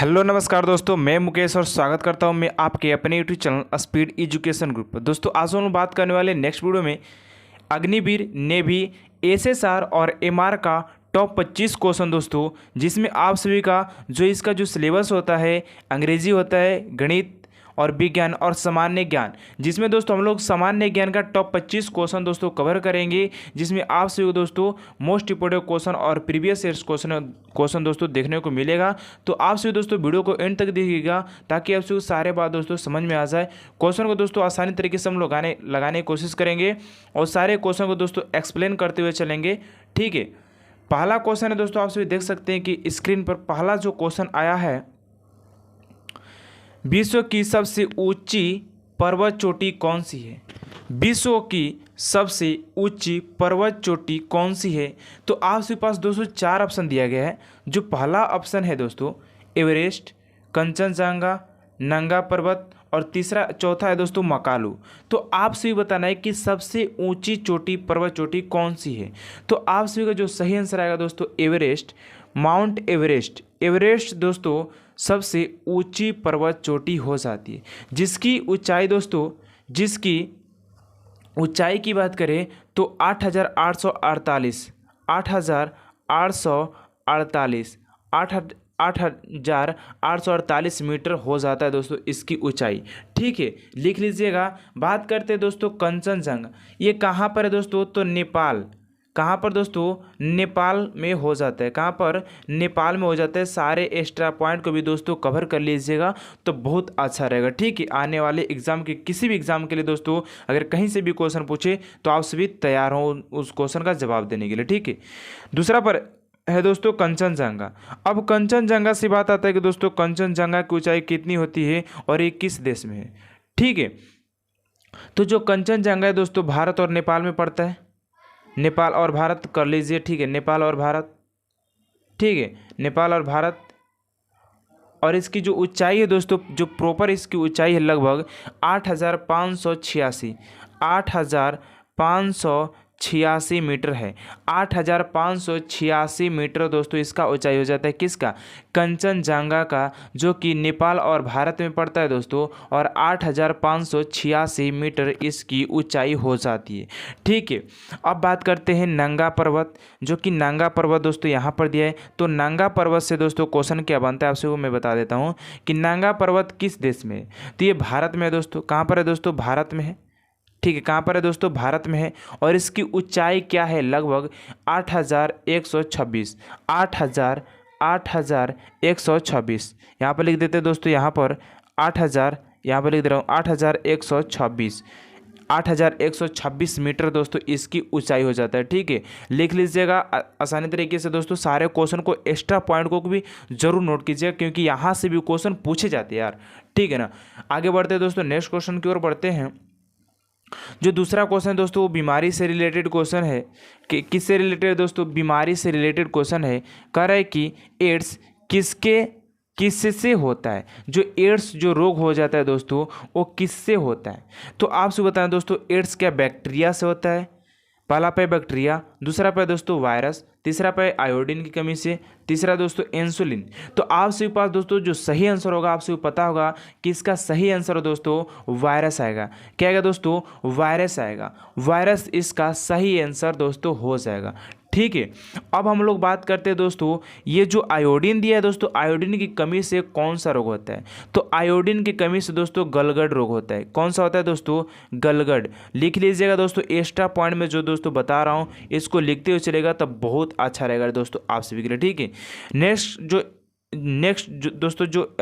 Hello नमस्कार दोस्तों, मैं मुकेश और स्वागत करता हूं मैं आपके अपने YouTube channel speed education group पर। दोस्तों आज हम लोग बात करने वाले नेक्स्ट वीडियो में अग्निवीर, नेवी, एसएसआर और एमआर का टॉप 25 क्वेश्चन दोस्तों, जिसमें आप सभी का जो इसका जो सिलेबस होता है, अंग्रेजी होता है, गणित और विज्ञान और सामान्य ज्ञान, जिसमें दोस्तों हम लोग सामान्य ज्ञान का टॉप 25 क्वेश्चन दोस्तों कवर करेंगे, जिसमें आप सभी को दोस्तों मोस्ट इंपोर्टेंट क्वेश्चन और प्रीवियस ईयर्स क्वेश्चन दोस्तों देखने को मिलेगा। तो आप सभी दोस्तों वीडियो को एंड तक देखिएगा ताकि आप सभी को सारे बात दोस्तों समझ में आ जाए। क्वेश्चन को दोस्तों आसानी तरीके से हम लोग लगाने की कोशिश करेंगे और सारे क्वेश्चन को दोस्तों एक्सप्लेन करते हुए चलेंगे। ठीक है, पहला क्वेश्चन है दोस्तों, आप सभी देख सकते हैं कि स्क्रीन पर पहला जो क्वेश्चन आया है, विश्व की सबसे ऊंची पर्वत चोटी कौन सी है? विश्व की सबसे ऊंची पर्वत चोटी कौन सी है? तो आपके पास दोस्तों 4 ऑप्शन दिया गया है। जो पहला ऑप्शन है दोस्तों एवरेस्ट, कंचनजंगा, नंगा पर्वत और चौथा है दोस्तों मकालू। तो आप सभी बताना है कि सबसे ऊंची चोटी पर्वत चोटी कौन सी है। तो आप सभी का जो सही आंसर आएगा दोस्तों एवरेस्ट, माउंट एवरेस्ट। एवरेस्ट दोस्तों सबसे ऊंची पर्वत चोटी हो जाती है, जिसकी ऊंचाई दोस्तों, जिसकी ऊंचाई की बात करें तो 8,848 8,848 मीटर हो जाता है दोस्तों इसकी ऊंचाई। ठीक है, लिख लीजिएगा। बात करते हैं दोस्तों कंचनजंगा, ये कहाँ पर है दोस्तों? तो नेपाल। कहाँ पर दोस्तों? नेपाल में हो जाता है। कहाँ पर? नेपाल में हो जाता है। सारे एक्स्ट्रा पॉइंट को भी दोस्तों कवर कर लीजिएगा तो बहुत अच्छा रहेगा। ठीक है, आने वाले एग्जाम के किसी भी एग्जाम के लिए दोस्तों अगर कहीं से भी क्वेश्चन पूछे तो आप सभी तैयार हो उस क्वेश्चन का जवाब देने के लिए। ठीक है, दूसरा पर है दोस्तों कंचनजंगा। अब कंचनजंगा से बात आता है कि दोस्तों कंचनजंगा की ऊंचाई कितनी होती है और ये किस देश में है? ठीक है, तो जो कंचनजंगा है दोस्तों भारत और नेपाल में पड़ता है। नेपाल और भारत कर लीजिए। ठीक है, नेपाल और भारत। ठीक है, नेपाल और भारत। और इसकी जो ऊंचाई है दोस्तों, जो प्रॉपर इसकी ऊंचाई है लगभग 8,586 मीटर है। 8,586 मीटर दोस्तों इसका ऊंचाई हो जाता है। किसका? कंचनजंगा का, जो कि नेपाल और भारत में पड़ता है दोस्तों, और 8,586 मीटर इसकी ऊंचाई हो जाती है। ठीक है, अब बात करते हैं नंगा पर्वत, जो कि नंगा पर्वत दोस्तों यहाँ पर दिया है। तो नंगा पर्वत से दोस्तों क्वेश्चन क्या बनता है आपसे वो मैं बता देता हूँ कि नंगा पर्वत किस देश में है। तो ये भारत में है दोस्तों। कहाँ पर है दोस्तों? भारत में है। ठीक है, कहाँ पर है दोस्तों? भारत में है। और इसकी ऊंचाई क्या है? लगभग 8,126 8,126 यहाँ पर लिख देते हैं दोस्तों। यहाँ पर 8,000, यहाँ पर लिख दे रहा हूँ 8,126 मीटर दोस्तों इसकी ऊंचाई हो जाता है। ठीक है, लिख लीजिएगा आसानी तरीके से दोस्तों। सारे क्वेश्चन को एक्स्ट्रा पॉइंट को भी जरूर नोट कीजिएगा क्योंकि यहाँ से भी क्वेश्चन पूछे जाते हैं यार। ठीक है ना, आगे बढ़ते हैं दोस्तों, नेक्स्ट क्वेश्चन की ओर बढ़ते हैं। जो दूसरा क्वेश्चन है दोस्तों वो बीमारी से रिलेटेड क्वेश्चन है। कि किससे रिलेटेड दोस्तों? बीमारी से रिलेटेड क्वेश्चन है। कह रहा है कि एड्स किससे होता है? जो एड्स जो रोग हो जाता है दोस्तों वो किससे होता है? तो आपसे बताएं दोस्तों, एड्स क्या बैक्टीरिया से होता है? पहला पे बैक्टीरिया, दूसरा पे दोस्तों वायरस, तीसरा पे आयोडीन की कमी से, तीसरा दोस्तों इंसुलिन। तो आपसे पास दोस्तों जो सही आंसर होगा, आपसे पता होगा कि इसका सही आंसर दोस्तों वायरस आएगा। क्या आएगा दोस्तों? वायरस आएगा। वायरस इसका सही आंसर दोस्तों हो जाएगा। ठीक है, अब हम लोग बात करते हैं दोस्तों, ये जो आयोडीन दिया है दोस्तों, आयोडीन की कमी से कौन सा रोग होता है? तो आयोडीन की कमी से दोस्तों गलगड़ रोग होता है। कौन सा होता है दोस्तों? गलगड़। लिख लीजिएगा दोस्तों। एक्स्ट्रा पॉइंट में जो दोस्तों बता रहा हूँ इसको लिखते हुए चलेगा तब बहुत अच्छा रहेगा दोस्तों आप सभी के लिए। ठीक है, नेक्स्ट जो दोस्तों जो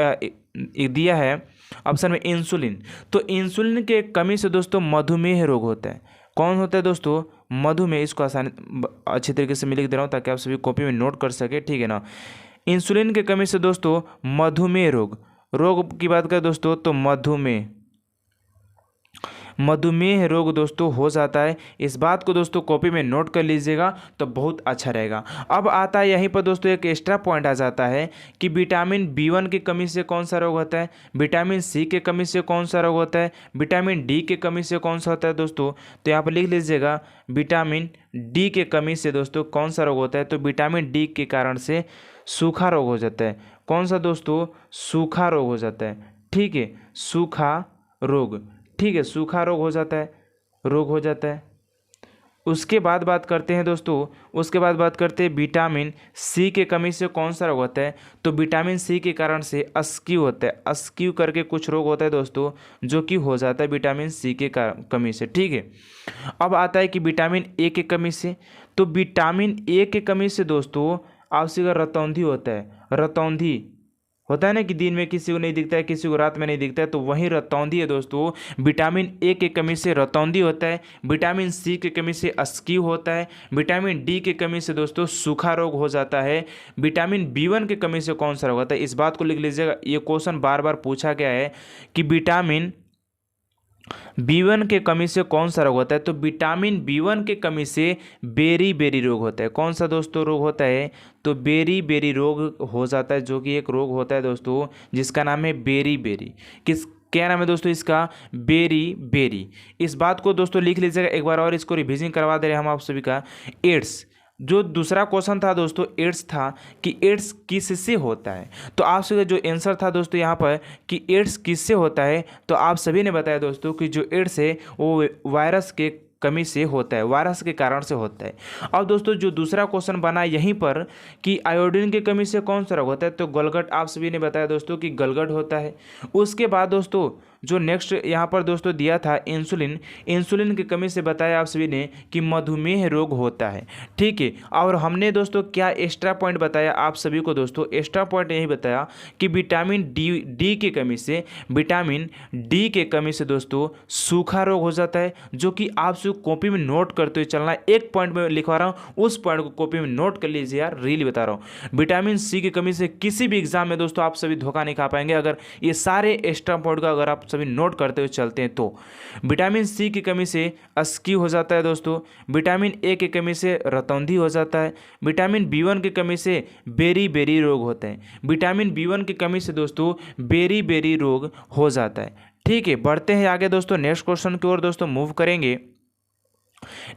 दिया है ऑप्शन में इंसुलिन। तो इंसुलिन के कमी से दोस्तों मधुमेह रोग होता है। कौन होता है दोस्तों? मधुमेह। इसको आसानी अच्छी तरीके से मैं लिख दे रहा हूँ ताकि आप सभी कॉपी में नोट कर सके। ठीक है ना, इंसुलिन के कमी से दोस्तों मधुमेह रोग की बात करें दोस्तों तो मधुमेह रोग दोस्तों हो जाता है। इस बात को दोस्तों कॉपी में नोट कर लीजिएगा तो बहुत अच्छा रहेगा। अब आता है यहीं पर दोस्तों एक एक्स्ट्रा पॉइंट आ जाता है कि विटामिन B1 की कमी से कौन सा रोग होता है, विटामिन C के कमी से कौन सा रोग होता है, विटामिन D के कमी से कौन सा होता है दोस्तों। तो यहाँ पर लिख लीजिएगा विटामिन D के कमी से दोस्तों कौन सा रोग होता है। तो विटामिन D के कारण से सूखा रोग हो जाता है। कौन सा दोस्तों, सूखा रोग हो जाता है। ठीक है, सूखा रोग, ठीक है, सूखा रोग हो जाता है, रोग हो जाता है। उसके बाद बात करते हैं दोस्तों, उसके बाद बात करते हैं विटामिन सी के कमी से कौन सा रोग होता है। तो विटामिन सी के कारण से अस्क्यू होता है, अस्क्यू करके कुछ रोग होता है दोस्तों जो कि हो जाता है विटामिन सी के कमी से। ठीक है, अब आता है कि विटामिन ए के कमी से। तो विटामिन ए के कमी से दोस्तों आपसे रतौंधी होता है, रतौंधी होता है ना कि दिन में किसी को नहीं दिखता है, किसी को रात में नहीं दिखता है, तो वही रतौंधी है दोस्तों। विटामिन ए के कमी से रतौंधी होता है, विटामिन सी के कमी से अस्क्यू होता है, विटामिन डी के कमी से दोस्तों सूखा रोग हो जाता है, विटामिन बी1 के कमी से कौन सा रोग होता है। इस बात को लिख लीजिएगा, ये क्वेश्चन बार बार पूछा गया है कि विटामिन बी1 के कमी से कौन सा रोग होता है। तो विटामिन बी1 के कमी से बेरी बेरी रोग होता है। कौन सा दोस्तों रोग होता है, तो बेरी बेरी रोग हो जाता है, जो कि एक रोग होता है दोस्तों जिसका नाम है बेरी बेरी। क्या नाम है दोस्तों इसका, बेरी बेरी। इस बात को दोस्तों लिख लीजिएगा एक बार और, इसको रिवीजन करवा दे रहे हैं हम आप सभी का। एड्स, जो दूसरा क्वेश्चन था दोस्तों एड्स था कि एड्स किससे होता है। तो आप सभी का जो आंसर था दोस्तों यहाँ पर कि एड्स किससे होता है, तो आप सभी ने बताया दोस्तों कि जो एड्स है वो वायरस के कमी से होता है, वायरस के कारण से होता है। अब दोस्तों जो दूसरा क्वेश्चन बना यहीं पर कि आयोडीन की कमी से कौन सा रोग होता है। तो गलगट आप सभी ने बताया दोस्तों कि गलगट होता है। उसके बाद दोस्तों जो नेक्स्ट यहाँ पर दोस्तों दिया था इंसुलिन, इंसुलिन की कमी से बताया आप सभी ने कि मधुमेह रोग होता है। ठीक है, और हमने दोस्तों क्या एक्स्ट्रा पॉइंट बताया आप सभी को दोस्तों, एक्स्ट्रा पॉइंट यही बताया कि विटामिन डी की कमी से, विटामिन डी के कमी से दोस्तों सूखा रोग हो जाता है, जो कि आप कॉपी में नोट करते हुए चलना है। एक पॉइंट में लिखवा रहा हूँ, उस पॉइंट को कॉपी में नोट कर लीजिए यार, रियली बता रहा हूँ। विटामिन सी की कमी से किसी भी एग्जाम में दोस्तों आप सभी धोखा नहीं खा पाएंगे अगर ये सारे एक्स्ट्रा पॉइंट का अगर आप सभी नोट करते हुए चलते हैं। तो विटामिन सी की कमी से अस्क्यू हो जाता है दोस्तों, विटामिन ए की कमी से रतौंधी हो जाता है, विटामिन बी1 की कमी से बेरी बेरी रोग होते हैं, विटामिन बी1 की कमी से दोस्तों बेरी बेरी रोग हो जाता है। ठीक है, बढ़ते हैं आगे दोस्तों, नेक्स्ट क्वेश्चन की ओर दोस्तों मूव करेंगे।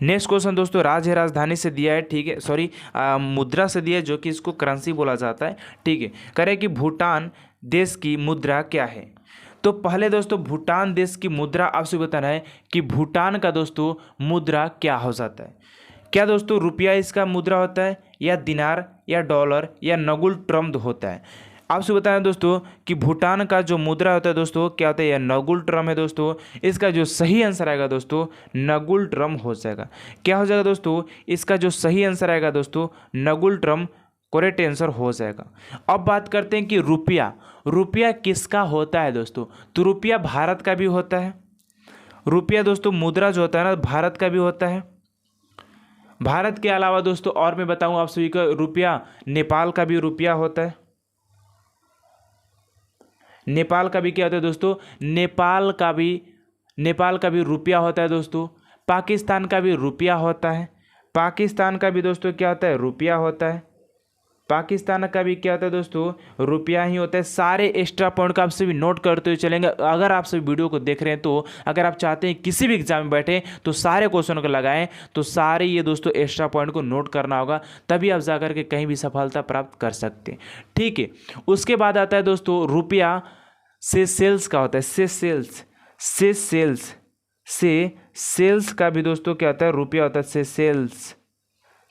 नेक्स्ट क्वेश्चन दोस्तों राज्य राजधानी से दिया है, ठीक है, सॉरी मुद्रा से दिया है, जो कि इसको करेंसी बोला जाता है। ठीक है, करें कि भूटान देश की मुद्रा क्या है। तो पहले दोस्तों भूटान देश की मुद्रा आपसे बताना है कि भूटान का दोस्तों मुद्रा क्या हो जाता है। क्या दोस्तों रुपया इसका मुद्रा होता है, या दिनार, या डॉलर, या नगुल ट्रम्प होता है। आपसे बताना है दोस्तों कि भूटान का जो मुद्रा होता है दोस्तों क्या होता है, यह नगुल ट्रम है दोस्तों। इसका जो सही आंसर आएगा दोस्तों नगुल ट्रम हो जाएगा। क्या हो जाएगा दोस्तों, इसका जो सही आंसर आएगा दोस्तों नगुल ट्रम करेक्ट आंसर हो जाएगा। अब बात करते हैं कि रुपया, रुपया किसका होता है दोस्तों। तो रुपया भारत का भी होता है। रुपया दोस्तों मुद्रा जो होता है ना भारत का भी होता है। भारत के अलावा दोस्तों और मैं बताऊं आप सभी को, रुपया नेपाल का भी रुपया होता है। नेपाल का भी क्या होता है दोस्तों, नेपाल का भी रुपया होता है दोस्तों। पाकिस्तान का भी रुपया होता है। पाकिस्तान का भी दोस्तों क्या होता है, रुपया होता है। पाकिस्तान का भी क्या होता है दोस्तों, रुपया ही होता है। सारे एक्स्ट्रा पॉइंट का आप सभी नोट करते हुए चलेंगे। अगर आप सभी वीडियो को देख रहे हैं तो अगर आप चाहते हैं किसी भी एग्जाम में बैठे तो सारे क्वेश्चन को लगाएं, तो सारे ये दोस्तों एक्स्ट्रा पॉइंट को नोट करना होगा, तभी आप जाकर के कहीं भी सफलता प्राप्त कर सकते हैं। ठीक है, उसके बाद आता है दोस्तों रुपया से सेल्स का होता है। से सेल्स का भी दोस्तों क्या होता है, रुपया होता है।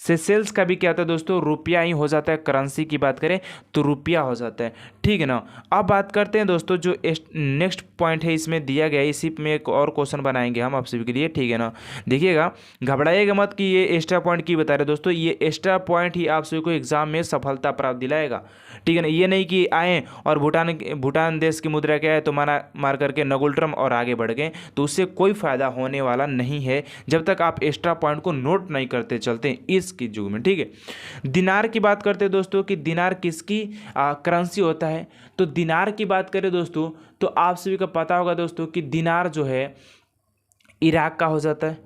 से सेल्स का भी क्या होता है दोस्तों, रुपया ही हो जाता है। करेंसी की बात करें तो रुपया हो जाता है। ठीक है ना। अब बात करते हैं दोस्तों जो नेक्स्ट पॉइंट है इसमें दिया गया है, इसी में एक और क्वेश्चन बनाएंगे हम आप सभी के लिए। ठीक है ना, देखिएगा, घबराइएगा मत कि ये एक्स्ट्रा पॉइंट की बता रहे दोस्तों, ये एक्स्ट्रा पॉइंट ही आप सभी को एग्जाम में सफलता प्राप्त दिलाएगा। ठीक है ना, ये नहीं कि आए और भूटान देश की मुद्रा क्या है तो मार करके नगुल ट्रम और आगे बढ़ गए, तो उससे कोई फायदा होने वाला नहीं है जब तक आप एक्स्ट्रा पॉइंट को नोट नहीं करते चलते इस की युग में। ठीक है, दिनार की बात करते हैं दोस्तों कि दिनार किसकी करेंसी होता है। तो दिनार की बात करें दोस्तों तो आप सभी को पता होगा दोस्तों कि दिनार जो है इराक का हो जाता है।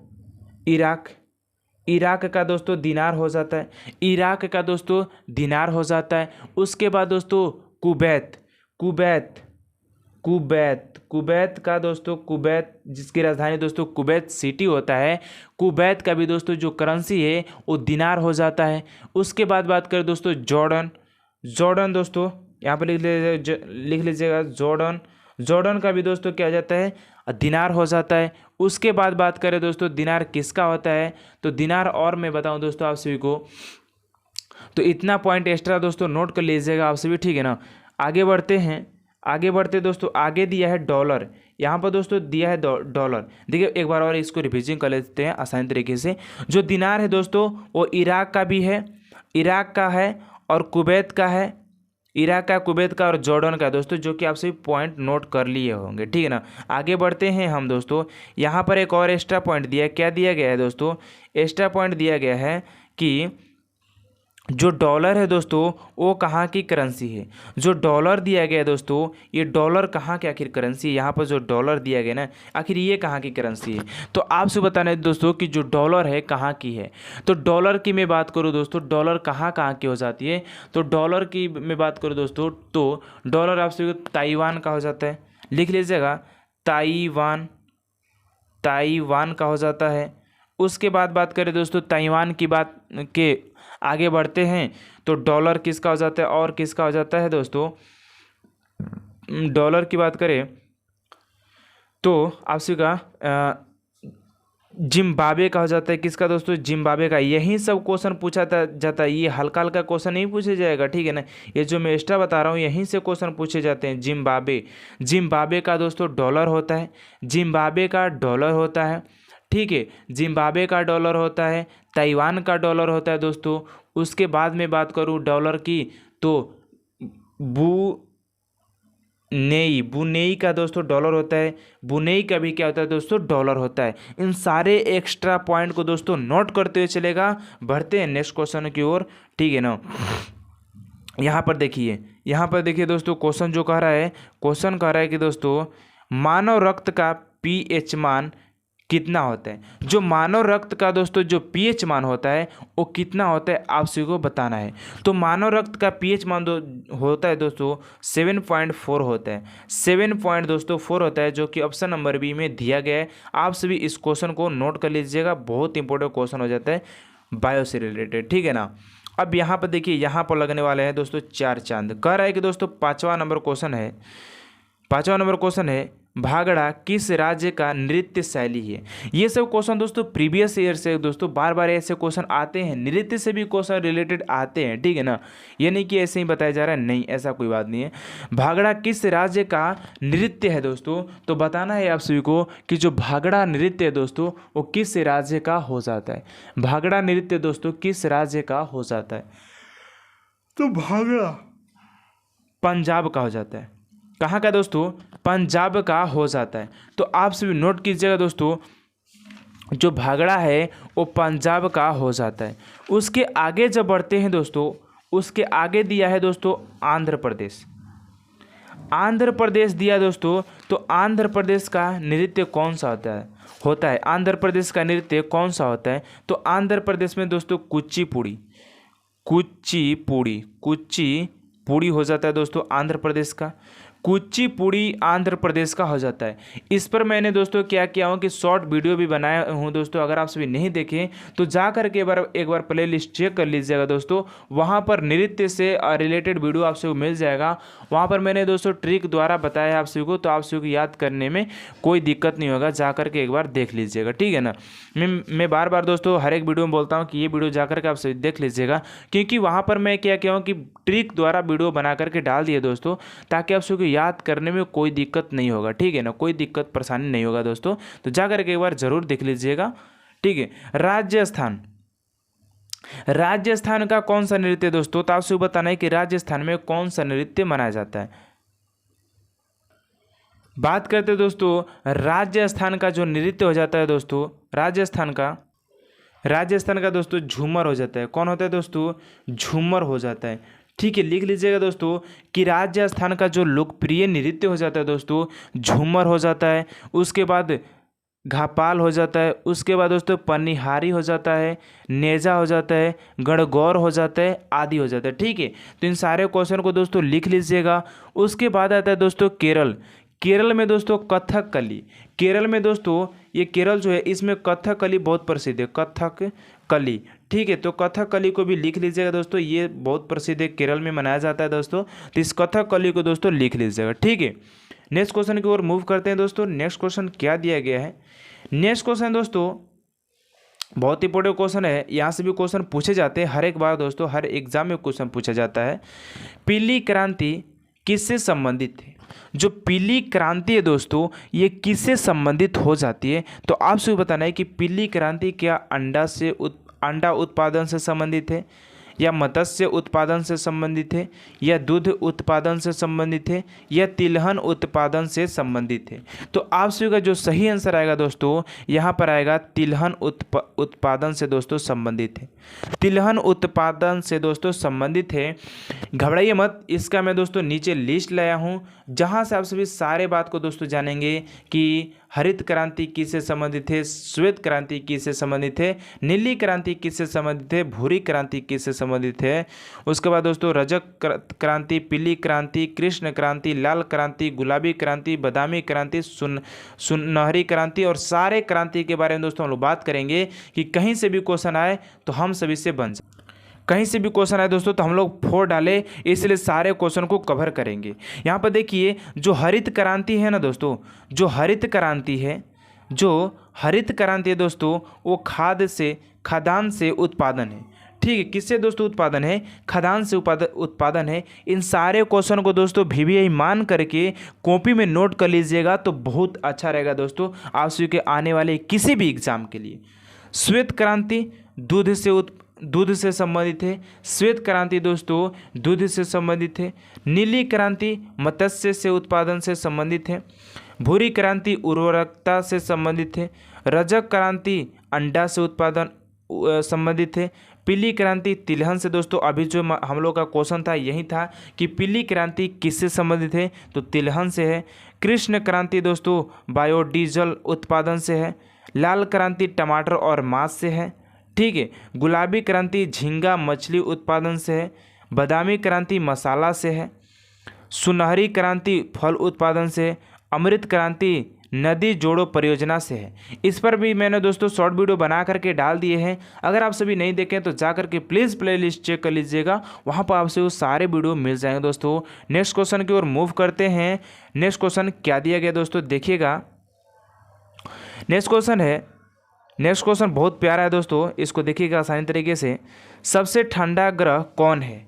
इराक का दोस्तों दिनार हो जाता है। इराक का दोस्तों दिनार हो जाता है। उसके बाद दोस्तों कुवैत का दोस्तों, कुवैत जिसकी राजधानी दोस्तों कुवैत सिटी होता है, कुवैत का भी दोस्तों जो करेंसी है वो दिनार हो जाता है। उसके बाद बात करें दोस्तों जॉर्डन दोस्तों यहाँ पर लिख लीजिएगा जॉर्डन। जॉर्डन का भी दोस्तों क्या हो जाता है, दिनार हो जाता है। उसके बाद बात करें दोस्तों दिनार किसका होता है, तो दिनार और मैं बताऊं दोस्तों आप सभी को, तो इतना पॉइंट एक्स्ट्रा दोस्तों नोट कर लीजिएगा आप सभी, ठीक है ना। आगे बढ़ते हैं, आगे बढ़ते दोस्तों, आगे दिया है डॉलर। यहाँ पर दोस्तों दिया है डॉलर। देखिए एक बार और इसको रिविजन कर लेते हैं आसानी तरीके से। जो दिनार है दोस्तों वो इराक का भी है, इराक का है और कुवैत का है, इराक का, कुवैत का और जॉर्डन का दोस्तों, जो कि आप सभी पॉइंट नोट कर लिए होंगे, ठीक है ना। आगे बढ़ते हैं हम दोस्तों, यहाँ पर एक और एक्स्ट्रा पॉइंट दिया है। क्या दिया गया है दोस्तों, एक्स्ट्रा पॉइंट दिया गया है कि जो डॉलर है दोस्तों वो कहाँ की करेंसी है। जो डॉलर दिया गया है दोस्तों, ये डॉलर कहाँ की आखिर करेंसी है। यहाँ पर जो डॉलर दिया गया ना, आखिर ये कहाँ की करेंसी है। तो आपसे बताना है दोस्तों कि जो डॉलर है कहाँ की है। तो डॉलर की मैं बात करूँ दोस्तों, डॉलर कहाँ कहाँ की हो जाती है। तो डॉलर की मैं बात करूँ दोस्तों, तो डॉलर आपसे ताइवान का हो जाता है, लिख लीजिएगा ताइवान, ताइवान का हो जाता है। उसके बाद बात करें दोस्तों ताइवान की बात के आगे बढ़ते हैं, तो डॉलर किसका हो जाता है और किसका हो जाता है दोस्तों। डॉलर की बात करें तो आपसे का जिम्बाब्वे का हो जाता है। किसका दोस्तों, जिम्बाब्वे का। यही सब क्वेश्चन पूछा जाता है, ये हल्का हल्का क्वेश्चन नहीं पूछे जाएगा, ठीक है ना। ये जो मैं एक्स्ट्रा बता रहा हूँ यहीं से क्वेश्चन पूछे जाते हैं। जिम्बाब्वे, जिम्बाब्वे का दोस्तों डॉलर होता है, जिम्बाब्वे का डॉलर होता है, ठीक है। जिम्बाब्वे का डॉलर होता है, ताइवान का डॉलर होता है दोस्तों। उसके बाद में बात करूँ डॉलर की, तो बुनेई का दोस्तों डॉलर होता है, बुनेई का भी क्या होता है दोस्तों, डॉलर होता है। इन सारे एक्स्ट्रा पॉइंट को दोस्तों नोट करते हुए चलेगा। बढ़ते हैं नेक्स्ट क्वेश्चन की ओर, ठीक है ना। यहाँ पर देखिए, यहाँ पर देखिए दोस्तों, क्वेश्चन जो कह रहा है, क्वेश्चन कह रहा है कि दोस्तों मानव रक्त का पीएच मान कितना होता है। जो मानव रक्त का दोस्तों जो पीएच मान होता है वो कितना होता है आप सभी को बताना है। तो मानव रक्त का पीएच मान होता है दोस्तों 7.4 होता है, 7.4 होता है, जो कि ऑप्शन नंबर बी में दिया गया है। आप सभी इस क्वेश्चन को नोट कर लीजिएगा, बहुत इंपॉर्टेंट क्वेश्चन हो जाता है बायो से रिलेटेड, ठीक है ना। अब यहाँ पर देखिए, यहाँ पर लगने वाले हैं दोस्तों 4 चांद। कह रहा है कि दोस्तों 5वां नंबर क्वेश्चन है, 5वां नंबर क्वेश्चन है भागड़ा किस राज्य का नृत्य शैली है। ये सब क्वेश्चन दोस्तों प्रीवियस ईयर से दोस्तों बार बार ऐसे क्वेश्चन आते हैं, नृत्य से भी क्वेश्चन रिलेटेड आते हैं, ठीक है ना। ये नहीं कि ऐसे ही बताया जा रहा है, नहीं, ऐसा कोई बात नहीं है। भागड़ा किस राज्य का नृत्य है दोस्तों, तो बताना है आप सभी को कि जो भागड़ा नृत्य है दोस्तों वो किस राज्य का हो जाता है। भागड़ा नृत्य दोस्तों किस राज्य का हो जाता है, तो भागड़ा पंजाब का हो जाता है। कहाँ का दोस्तों, पंजाब का हो जाता है। तो आप सभी नोट कीजिएगा दोस्तों, जो भागड़ा है वो पंजाब का हो जाता है। उसके आगे जब बढ़ते हैं दोस्तों, उसके आगे दिया है दोस्तों आंध्र प्रदेश। आंध्र प्रदेश दिया दोस्तों, तो आंध्र प्रदेश का नृत्य कौन सा होता है आंध्र प्रदेश का नृत्य कौन सा होता है। तो आंध्र प्रदेश में दोस्तों कुचिपुड़ी, कुचिपुड़ी हो जाता है दोस्तों आंध्र प्रदेश का। कुचिपुड़ी आंध्र प्रदेश का हो जाता है। इस पर मैंने दोस्तों क्या किया हूँ कि शॉर्ट वीडियो भी बनाया हूँ दोस्तों, अगर आप सभी नहीं देखें तो जा कर के एक बार प्ले लिस्ट चेक कर लीजिएगा दोस्तों। वहाँ पर नृत्य से रिलेटेड वीडियो आप सभी को मिल जाएगा। वहाँ पर मैंने दोस्तों ट्रिक द्वारा बताया आप सभी को, तो आप सभी को याद करने में कोई दिक्कत नहीं होगा, जा कर के एक बार देख लीजिएगा, ठीक है ना। मैं बार बार दोस्तों हर एक वीडियो में बोलता हूँ कि ये वीडियो जा कर के आप सभी देख लीजिएगा, क्योंकि वहाँ पर मैं क्या किया हूँ कि ट्रिक द्वारा वीडियो बना करके डाल दिए दोस्तों, ताकि आप सभी को याद करने में कोई दिक्कत नहीं होगा, ठीक है ना, कोई दिक्कत परेशानी नहीं होगा दोस्तों। तो जाकर के एक बार जरूर देख लीजिएगा, ठीक है। राजस्थान, राजस्थान का कौन सा नृत्य दोस्तों, तो आपसे बताना है कि राजस्थान में कौन सा नृत्य मनाया जाता है। बात करते हैं दोस्तों राजस्थान का जो नृत्य हो जाता है दोस्तों, राजस्थान का दोस्तों झूमर हो जाता है। कौन होता है दोस्तों, झूमर हो जाता है, ठीक है। लिख लीजिएगा दोस्तों कि राजस्थान का जो लोकप्रिय नृत्य हो जाता है दोस्तों झूमर हो जाता है। उसके बाद घापाल हो जाता है, उसके बाद दोस्तों पनिहारी हो जाता है, नेजा हो जाता है, गणगौर हो जाता है, आदि हो जाता है, ठीक है। तो इन सारे क्वेश्चन को दोस्तों लिख लीजिएगा। उसके बाद आता है दोस्तों केरल। केरल में दोस्तों कथकली, केरल में दोस्तों ये केरल जो है इसमें कथकली बहुत प्रसिद्ध है, कथकली, ठीक ठीक है। तो कथकली को भी लिख लीजिएगा दोस्तों, ये बहुत प्रसिद्ध है, केरल में मनाया जाता है दोस्तों। तो इस कथकली को दोस्तों लिख लीजिएगा, ठीक है। नेक्स्ट क्वेश्चन की ओर मूव करते हैं दोस्तों। नेक्स्ट क्वेश्चन क्या दिया गया है? नेक्स्ट क्वेश्चन दोस्तों बहुत इंपॉर्टेंट क्वेश्चन है, यहाँ से भी क्वेश्चन पूछे जाते हैं हर एक बार दोस्तों, हर एग्जाम में क्वेश्चन पूछा जाता है। पीली क्रांति किससे संबंधित है? जो पीली क्रांति है दोस्तों, ये किससे संबंधित हो जाती है? तो आपसे बताना है कि पीली क्रांति क्या अंडा उत्पादन से संबंधित है, या मत्स्य उत्पादन से संबंधित है, या दूध उत्पादन से संबंधित है, या तिलहन उत्पादन से संबंधित है? तो आप सभी का जो सही आंसर आएगा दोस्तों, यहाँ पर आएगा तिलहन उत्पादन से दोस्तों संबंधित है। तिलहन उत्पादन से दोस्तों संबंधित है। घबराइए मत, इसका मैं दोस्तों नीचे लिस्ट लाया हूँ, जहाँ से आप सभी सारे बात को दोस्तों जानेंगे कि हरित क्रांति किससे संबंधित है, श्वेत क्रांति किससे संबंधित है, नीली क्रांति किससे संबंधित है, भूरी क्रांति किससे संबंधित है। उसके बाद दोस्तों रजत क्रांति, पीली क्रांति, कृष्ण क्रांति, लाल क्रांति, गुलाबी क्रांति, बादामी क्रांति, सुनहरी क्रांति, और सारे क्रांति के बारे में दोस्तों हम लोग बात करेंगे कि कहीं से भी क्वेश्चन आए तो हम सभी से बन जाए। कहीं से भी क्वेश्चन आए दोस्तों तो हम लोग 4 डाले, इसलिए सारे क्वेश्चन को कवर करेंगे। यहाँ पर देखिए जो हरित क्रांति है ना दोस्तों, जो हरित क्रांति है दोस्तों, वो खाद्यान्न से उत्पादन है, ठीक है। किससे दोस्तों उत्पादन है? खाद्यान्न से उत्पादन है। इन सारे क्वेश्चन को दोस्तों VVI मान करके कॉपी में नोट कर लीजिएगा तो बहुत अच्छा रहेगा दोस्तों आप सभी के आने वाले किसी भी एग्जाम के लिए। श्वेत क्रांति दूध से संबंधित है। श्वेत क्रांति दोस्तों दूध से संबंधित है। नीली क्रांति मत्स्य से उत्पादन से संबंधित है। भूरी क्रांति उर्वरकता से संबंधित है। रजत क्रांति अंडा से उत्पादन संबंधित है। पीली क्रांति तिलहन से दोस्तों, अभी जो हम लोग का क्वेश्चन था यही था कि पीली क्रांति किससे संबंधित है, तो तिलहन से है। कृष्ण क्रांति दोस्तों बायोडीजल उत्पादन से है। लाल क्रांति टमाटर और मांस से है, ठीक है। गुलाबी क्रांति झींगा मछली उत्पादन से है। बादामी क्रांति मसाला से है। सुनहरी क्रांति फल उत्पादन से है। अमृत क्रांति नदी जोड़ो परियोजना से है। इस पर भी मैंने दोस्तों शॉर्ट वीडियो बना करके डाल दिए हैं, अगर आप सभी नहीं देखें तो जा करके प्लीज़ प्लेलिस्ट चेक कर लीजिएगा, वहाँ पर आपसे वो सारे वीडियो मिल जाएंगे दोस्तों। नेक्स्ट क्वेश्चन की ओर मूव करते हैं। नेक्स्ट क्वेश्चन क्या दिया गया दोस्तों, देखिएगा। नेक्स्ट क्वेश्चन बहुत प्यारा है दोस्तों, इसको देखिएगा आसानी तरीके से। सबसे ठंडा ग्रह कौन है?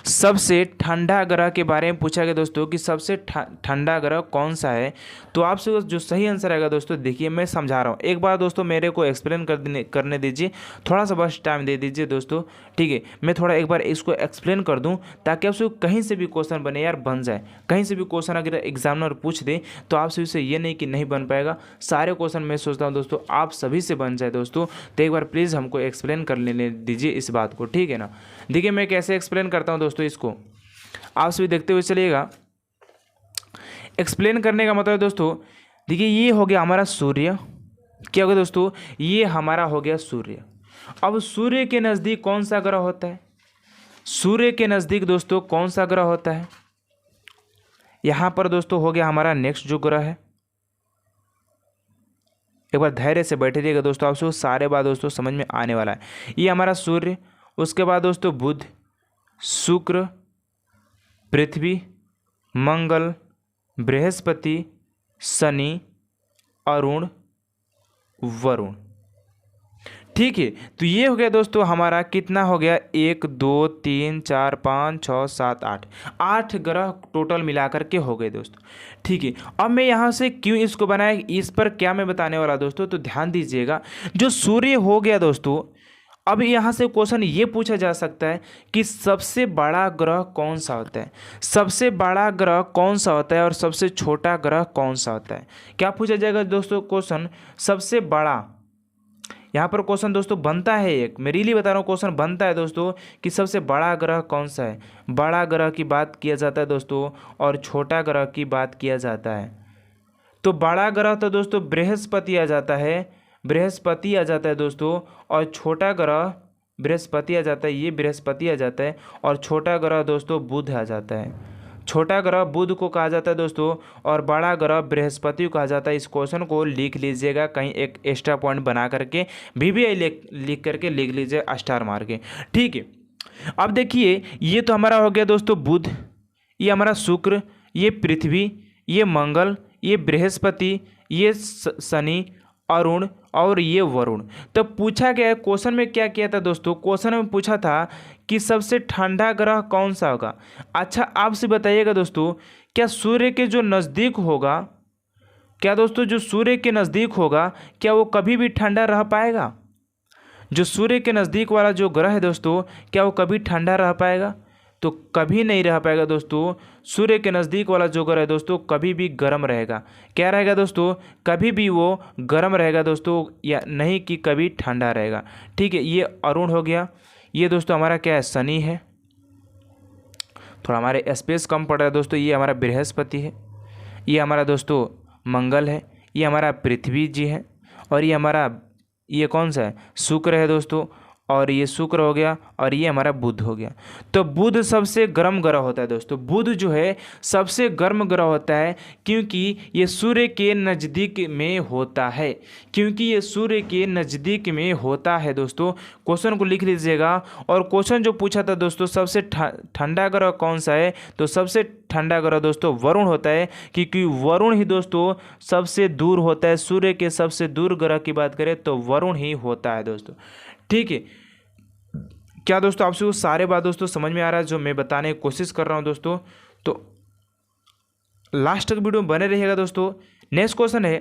सबसे ठंडा ग्रह के बारे में पूछा गया दोस्तों कि सबसे ठंडा ग्रह कौन सा है। तो आपसे जो सही आंसर आएगा दोस्तों, देखिए मैं समझा रहा हूँ, एक बार दोस्तों मेरे को एक्सप्लेन करने दीजिए, थोड़ा सा बस टाइम दे दीजिए दोस्तों, ठीक है। मैं थोड़ा एक बार इसको एक्सप्लेन कर दूँ ताकि आपसे कहीं से भी क्वेश्चन बने यार बन जाए। कहीं से भी क्वेश्चन अगर एग्जामिनर पूछ दे तो आपसे उसे ये नहीं कि नहीं बन पाएगा, सारे क्वेश्चन मैं सोचता हूँ दोस्तों आप सभी से बन जाए दोस्तों। तो एक बार प्लीज़ हमको एक्सप्लेन कर लेने दीजिए इस बात को, ठीक है ना। देखिए मैं कैसे एक्सप्लेन करता हूँ दोस्तों, इसको आप सभी देखते हुए चलिएगा। एक्सप्लेन करने का मतलब दोस्तों, देखिए ये हो गया हमारा सूर्य, क्या हो गया दोस्तों, ये हमारा हो गया सूर्य। अब सूर्य के नज़दीक कौन सा ग्रह होता है? सूर्य के नज़दीक दोस्तों कौन सा ग्रह होता है? यहाँ पर दोस्तों हो गया हमारा नेक्स्ट जो ग्रह है, एक बार धैर्य से बैठे रहिएगा दोस्तों, आपसे वो सारे बात दोस्तों समझ में आने वाला है। ये हमारा सूर्य, उसके बाद दोस्तों बुध, शुक्र, पृथ्वी, मंगल, बृहस्पति, शनि, अरुण, वरुण, ठीक है। तो ये हो गया दोस्तों हमारा, कितना हो गया, 1 2 3 4 5 6 7 8 ग्रह टोटल मिलाकर के हो गए दोस्तों, ठीक है। अब मैं यहाँ से क्यों इसको बनाया, इस पर क्या मैं बताने वाला दोस्तों, तो ध्यान दीजिएगा। जो सूर्य हो गया दोस्तों, अब यहाँ से क्वेश्चन ये पूछा जा सकता है कि सबसे बड़ा ग्रह कौन सा होता है, सबसे बड़ा ग्रह कौन सा होता है और सबसे छोटा ग्रह कौन सा होता है। क्या पूछा जाएगा दोस्तों क्वेश्चन, सबसे बड़ा, यहाँ पर क्वेश्चन दोस्तों बनता है, एक मैं रियली बता रहा हूँ क्वेश्चन बनता है दोस्तों कि सबसे बड़ा ग्रह कौन सा है। बड़ा ग्रह की बात किया जाता है दोस्तों और छोटा ग्रह की बात किया जाता है। तो बड़ा ग्रह तो दोस्तों बृहस्पति आ जाता है, बृहस्पति आ जाता है दोस्तों, और छोटा ग्रह बृहस्पति आ जाता है, ये बृहस्पति आ जाता है, और छोटा ग्रह दोस्तों बुध आ जाता है। छोटा ग्रह बुध को कहा जाता है दोस्तों, और बड़ा ग्रह बृहस्पति को कहा जाता है। इस क्वेश्चन को लिख लीजिएगा, कहीं एक एक्स्ट्रा पॉइंट बना करके VVI लिख करके लिख लीजिए स्टार मार के, ठीक है। अब देखिए ये तो हमारा हो गया दोस्तों बुध, ये हमारा शुक्र, ये पृथ्वी, ये मंगल, ये बृहस्पति, ये शनि, अरुण और ये वरुण। तो पूछा गया है क्वेश्चन में क्या किया था दोस्तों, क्वेश्चन में पूछा था कि सबसे ठंडा ग्रह कौन सा होगा। अच्छा आपसे बताइएगा दोस्तों, क्या सूर्य के जो नज़दीक होगा, क्या दोस्तों जो सूर्य के नज़दीक होगा क्या वो कभी भी ठंडा रह पाएगा? जो सूर्य के नज़दीक वाला जो ग्रह है दोस्तों, क्या वो कभी ठंडा रह पाएगा? तो कभी नहीं रह पाएगा दोस्तों। सूर्य के नज़दीक वाला जो ग्रह है दोस्तों कभी भी गर्म रहेगा। क्या रहेगा दोस्तों? कभी भी वो गर्म रहेगा दोस्तों, या नहीं कि कभी ठंडा रहेगा, ठीक है। ये अरुण हो गया। ये दोस्तों हमारा क्या है, शनि है, थोड़ा हमारे स्पेस कम पड़ रहा है दोस्तों। ये हमारा बृहस्पति है, ये हमारा दोस्तों मंगल है, ये हमारा पृथ्वी जी है, और ये हमारा ये कौन सा है, शुक्र है दोस्तों, और ये शुक्र हो गया, और ये हमारा बुध हो गया। तो बुध सबसे गर्म ग्रह होता है दोस्तों। बुध जो है सबसे गर्म ग्रह होता है क्योंकि ये सूर्य के नज़दीक में होता है, क्योंकि ये सूर्य के नज़दीक में होता है दोस्तों। क्वेश्चन को लिख लीजिएगा। और क्वेश्चन जो पूछा था दोस्तों सबसे ठंडा ग्रह कौन सा है, तो सबसे ठंडा ग्रह दोस्तों वरुण होता है, क्योंकि वरुण ही दोस्तों सबसे दूर होता है। सूर्य के सबसे दूर ग्रह की बात करें तो वरुण ही होता है दोस्तों, ठीक है। क्या दोस्तों आपसे वो सारे बात दोस्तों समझ में आ रहा है जो मैं बताने की कोशिश कर रहा हूं दोस्तों? तो लास्ट तक वीडियो में बने रहिएगा दोस्तों। नेक्स्ट क्वेश्चन है,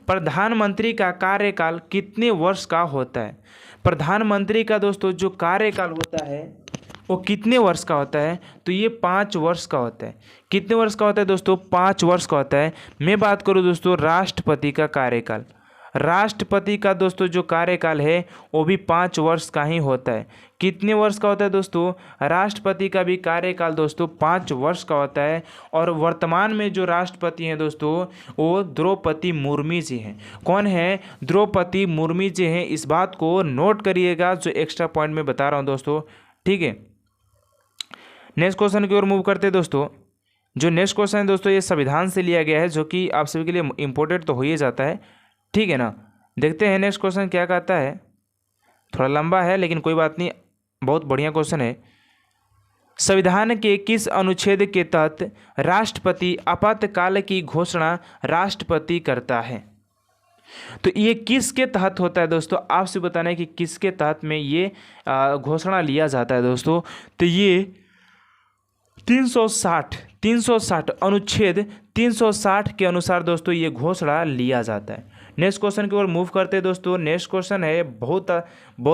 प्रधानमंत्री का कार्यकाल कितने वर्ष का होता है? प्रधानमंत्री का दोस्तों जो कार्यकाल होता है वो कितने वर्ष का होता है? तो ये 5 वर्ष का होता है। कितने वर्ष का होता है दोस्तों? 5 वर्ष का होता है। मैं बात करूँ दोस्तों राष्ट्रपति का कार्यकाल, राष्ट्रपति का दोस्तों जो कार्यकाल है वो भी 5 वर्ष का ही होता है। कितने वर्ष का होता है दोस्तों? राष्ट्रपति का भी कार्यकाल दोस्तों 5 वर्ष का होता है। और वर्तमान में जो राष्ट्रपति हैं दोस्तों वो द्रौपदी मुर्मू जी हैं। कौन है? द्रौपदी मुर्मू जी हैं। इस बात को नोट करिएगा जो एक्स्ट्रा पॉइंट में बता रहा हूँ दोस्तों, ठीक है। नेक्स्ट क्वेश्चन की ओर मूव करते हैं दोस्तों। जो नेक्स्ट क्वेश्चन है दोस्तों ये संविधान से लिया गया है, जो कि आप सभी के लिए इम्पोर्टेंट तो हो ही जाता है, ठीक है ना। देखते हैं नेक्स्ट क्वेश्चन क्या कहता है। थोड़ा लंबा है लेकिन कोई बात नहीं, बहुत बढ़िया क्वेश्चन है। संविधान के किस अनुच्छेद के तहत राष्ट्रपति आपातकाल की घोषणा राष्ट्रपति करता है? तो ये किसके तहत होता है दोस्तों? आपसे बताना है कि किसके तहत में ये घोषणा लिया जाता है दोस्तों। तो ये 360 अनुच्छेद 360 के अनुसार दोस्तों ये घोषणा लिया जाता है। नेक्स्ट क्वेश्चन की ओर मूव करते हैं दोस्तों। नेक्स्ट क्वेश्चन है बहुत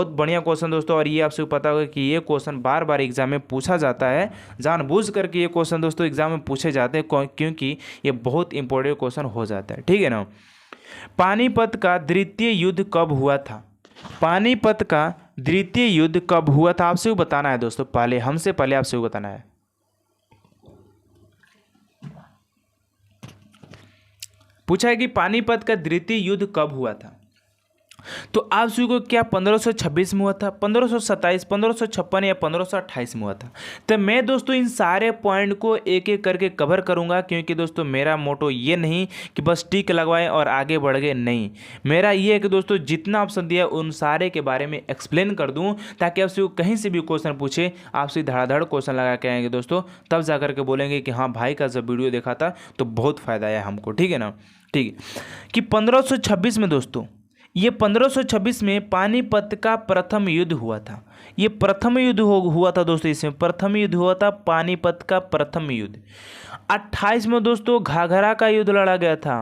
बढ़िया क्वेश्चन दोस्तों, और ये आपसे पता होगा कि ये क्वेश्चन बार बार एग्जाम में पूछा जाता है। जानबूझ करके ये क्वेश्चन दोस्तों एग्जाम में पूछे जाते हैं क्योंकि ये बहुत इंपॉर्टेंट क्वेश्चन हो जाता है, ठीक है ना। पानीपत का द्वितीय युद्ध कब हुआ था? पानीपत का द्वितीय युद्ध कब हुआ था आपसे बताना है दोस्तों। पहले हमसे पहले आपसे बताना है। पूछा है कि पानीपत का द्वितीय युद्ध कब हुआ था? तो आप सभी को क्या 1526 में हुआ था, 1527, 1556 या 1528 में हुआ था? तो मैं दोस्तों इन सारे पॉइंट को एक एक करके कवर करूंगा, क्योंकि दोस्तों मेरा मोटो ये नहीं कि बस टिक लगवाएं और आगे बढ़ गए, नहीं। मेरा ये है कि दोस्तों जितना ऑप्शन दिया उन सारे के बारे में एक्सप्लेन कर दूं, ताकि आप सभी को कहीं से भी क्वेश्चन पूछे आप सभी धड़ाधड़ क्वेश्चन लगा के आएंगे दोस्तों। तब जा करके बोलेंगे कि हाँ भाई का जब वीडियो देखा था तो बहुत फ़ायदा आया हमको, ठीक है ना। ठीक है कि 1526 में दोस्तों, ये 1526 में पानीपत का प्रथम युद्ध हुआ था। ये प्रथम युद्ध हुआ था दोस्तों, इसमें प्रथम युद्ध हुआ था पानीपत का प्रथम युद्ध। 28 में दोस्तों घाघरा का युद्ध लड़ा गया था।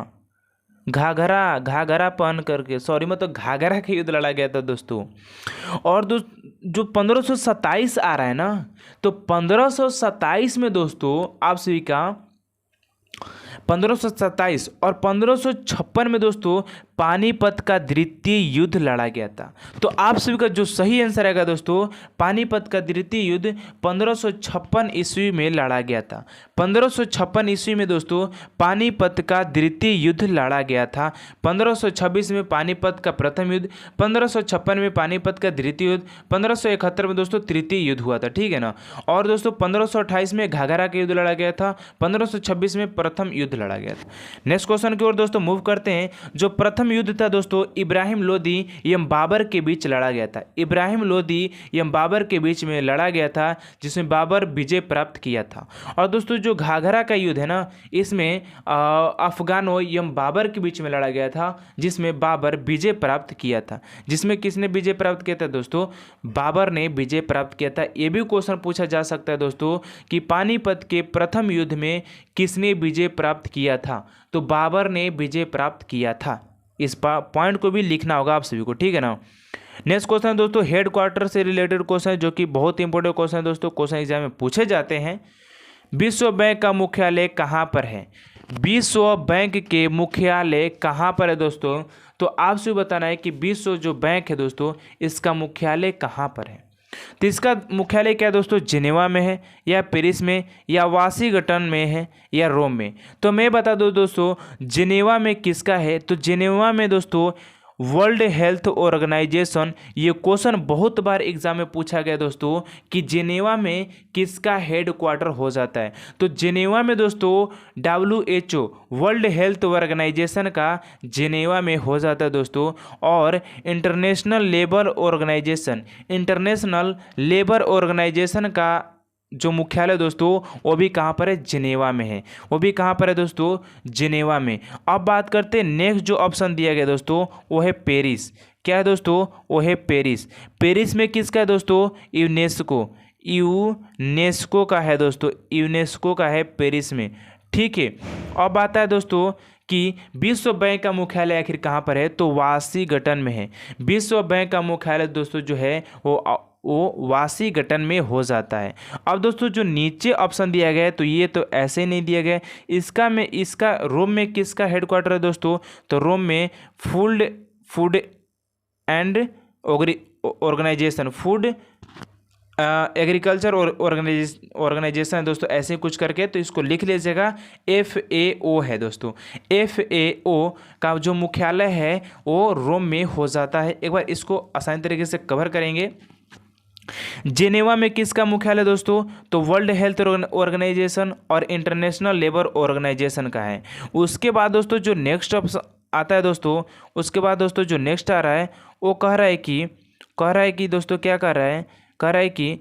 घाघरा पहन करके, सॉरी मतलब घाघरा का युद्ध लड़ा गया था दोस्तों। और जो 1527 आ रहा है ना, तो 1527 में दोस्तों आप सभी का 1527 और 1556 में दोस्तों पानीपत का द्वितीय युद्ध लड़ा गया था। तो आप सभी का जो सही आंसर आएगा दोस्तों, पानीपत का द्वितीय युद्ध 1556 ईस्वी में लड़ा गया था। 1556 ईस्वी में दोस्तों पानीपत का द्वितीय युद्ध लड़ा गया था। 1526 में पानीपत का प्रथम युद्ध, 1556 में पानीपत का द्वितीय युद्ध, 1571 में दोस्तों तृतीय युद्ध हुआ था, ठीक है ना। और दोस्तों 1528 में घाघरा का युद्ध लड़ा गया था, 1526 में प्रथम युद्ध लड़ा गया था। नेक्स्ट क्वेश्चन की ओर दोस्तों मूव करते हैं। जो प्रथम युद्ध था दोस्तों इब्राहिम लोदी एवं बाबर के बीच लड़ा गया था। इब्राहिम लोदी एवं बाबर के बीच में लड़ा गया था, जिसमें बाबर विजय प्राप्त किया था। और दोस्तों जो घाघरा का युद्ध है ना, इसमें अफगानों एवं बाबर के बीच में लड़ा गया था, जिसमें बाबर विजय प्राप्त किया था। जिसमें किसने विजय प्राप्त किया था दोस्तों? बाबर ने विजय प्राप्त किया था। ये भी क्वेश्चन पूछा जा सकता है दोस्तों कि पानीपत के प्रथम युद्ध में किसने विजय प्राप्त किया था? तो बाबर ने विजय प्राप्त किया था। इस पॉइंट को भी लिखना होगा आप सभी को, ठीक है ना। नेक्स्ट क्वेश्चन है दोस्तों हेड क्वार्टर से रिलेटेड क्वेश्चन है, जो कि बहुत इंपॉर्टेंट क्वेश्चन है दोस्तों, क्वेश्चन एग्जाम में पूछे जाते हैं। विश्व बैंक का मुख्यालय कहाँ पर है? विश्व बैंक के मुख्यालय कहाँ पर है दोस्तों? तो आपसे बताना है कि विश्व जो बैंक है दोस्तों, इसका मुख्यालय कहाँ पर है। तो इसका मुख्यालय क्या है दोस्तों? जिनेवा में है, या पेरिस में, या वाशिंगटन में है, या रोम में। तो मैं बता दूं दोस्तों, जिनेवा में किसका है? तो जिनेवा में दोस्तों वर्ल्ड हेल्थ ऑर्गेनाइजेशन, ये क्वेश्चन बहुत बार एग्जाम में पूछा गया दोस्तों कि जिनेवा में किसका हेड क्वार्टर हो जाता है। तो जिनेवा में दोस्तों WHO वर्ल्ड हेल्थ ऑर्गेनाइजेशन का जिनेवा में हो जाता है दोस्तों। और इंटरनेशनल लेबर ऑर्गेनाइजेशन का जो मुख्यालय दोस्तों वो भी कहाँ पर है? जिनेवा में है। वो भी कहाँ पर है दोस्तों? जिनेवा में। अब बात करते हैं नेक्स्ट जो ऑप्शन दिया गया दोस्तों, वो है पेरिस। क्या है दोस्तों? वो है पेरिस। पेरिस में किसका है दोस्तों? यूनेस्को का है दोस्तों, यूनेस्को का है पेरिस में, ठीक है। अब आता है दोस्तों कि विश्व बैंक का मुख्यालय आखिर कहाँ पर है? तो वाशिंगटन में है। विश्व बैंक का मुख्यालय दोस्तों जो है वो वाशिंगटन में हो जाता है। अब दोस्तों जो नीचे ऑप्शन दिया गया है, तो ये तो ऐसे ही नहीं दिया गया। इसका रोम में किसका हेडक्वार्टर है दोस्तों? तो रोम में food and organization, food agriculture organization है दोस्तों, ऐसे कुछ करके। तो इसको लिख लीजिएगा, FAO है दोस्तों। FAO का जो मुख्यालय है वो रोम में हो जाता है। एक बार इसको आसान तरीके से कवर करेंगे। जिनेवा में किसका मुख्यालय दोस्तों? तो वर्ल्ड हेल्थ ऑर्गेनाइजेशन और इंटरनेशनल लेबर ऑर्गेनाइजेशन का है। उसके बाद दोस्तों जो नेक्स्ट ऑप्शन आता है दोस्तों, उसके बाद दोस्तों जो नेक्स्ट आ रहा है वो कह रहा है कि दोस्तों क्या कह रहा है कि